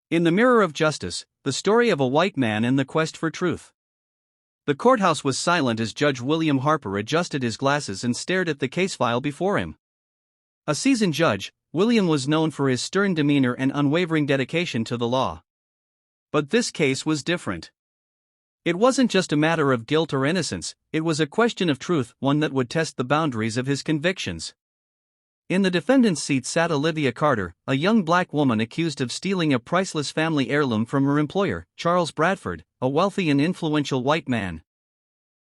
In the Mirror of Justice, the story of a white man in the quest for truth. The courthouse was silent as Judge William Harper adjusted his glasses and stared at the case file before him. A seasoned judge, William was known for his stern demeanor and unwavering dedication to the law. But this case was different. It wasn't just a matter of guilt or innocence, it was a question of truth, one that would test the boundaries of his convictions. In the defendant's seat sat Olivia Carter, a young black woman accused of stealing a priceless family heirloom from her employer, Charles Bradford, a wealthy and influential white man.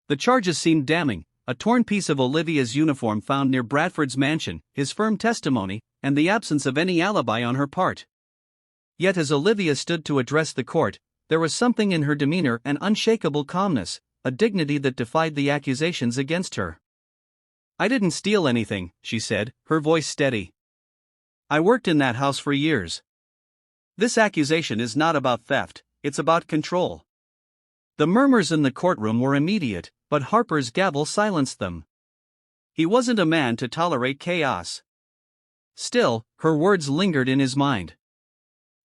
The charges seemed damning: a torn piece of Olivia's uniform found near Bradford's mansion, his firm testimony, and the absence of any alibi on her part. Yet as Olivia stood to address the court, there was something in her demeanor, an unshakable calmness, a dignity that defied the accusations against her. "I didn't steal anything," she said, her voice steady. "I worked in that house for years. This accusation is not about theft, it's about control." The murmurs in the courtroom were immediate, but Harper's gavel silenced them. He wasn't a man to tolerate chaos. Still, her words lingered in his mind.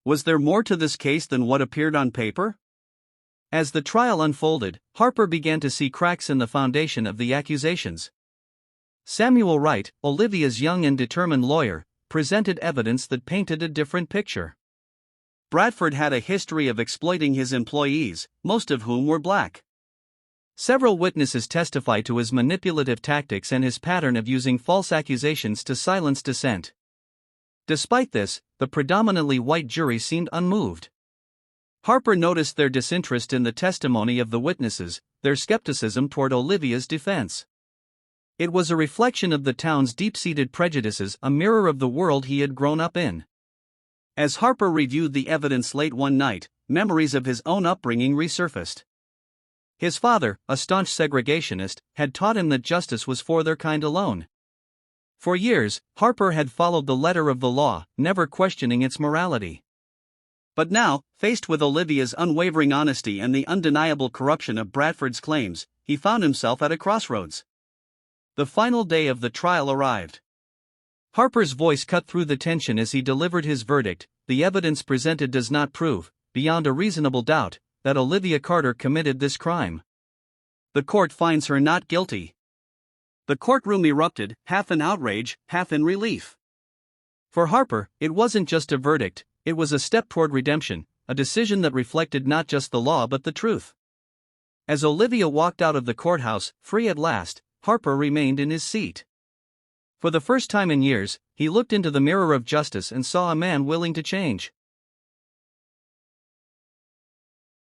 Was there more to this case than what appeared on paper? As the trial unfolded, Harper began to see cracks in the foundation of the accusations. Samuel Wright, Olivia's young and determined lawyer, presented evidence that painted a different picture. Bradford had a history of exploiting his employees, most of whom were black. Several witnesses testified to his manipulative tactics and his pattern of using false accusations to silence dissent. Despite this, the predominantly white jury seemed unmoved. Harper noticed their disinterest in the testimony of the witnesses, their skepticism toward Olivia's defense. It was a reflection of the town's deep-seated prejudices, a mirror of the world he had grown up in. As Harper reviewed the evidence late one night, memories of his own upbringing resurfaced. His father, a staunch segregationist, had taught him that justice was for their kind alone. For years, Harper had followed the letter of the law, never questioning its morality. But now, faced with Olivia's unwavering honesty and the undeniable corruption of Bradford's claims, he found himself at a crossroads. The final day of the trial arrived. Harper's voice cut through the tension as he delivered his verdict: "The evidence presented does not prove, beyond a reasonable doubt, that Olivia Carter committed this crime. The court finds her not guilty." The courtroom erupted, half in outrage, half in relief. For Harper, it wasn't just a verdict, it was a step toward redemption, a decision that reflected not just the law but the truth. As Olivia walked out of the courthouse, free at last, Harper remained in his seat. For the first time in years, he looked into the mirror of justice and saw a man willing to change.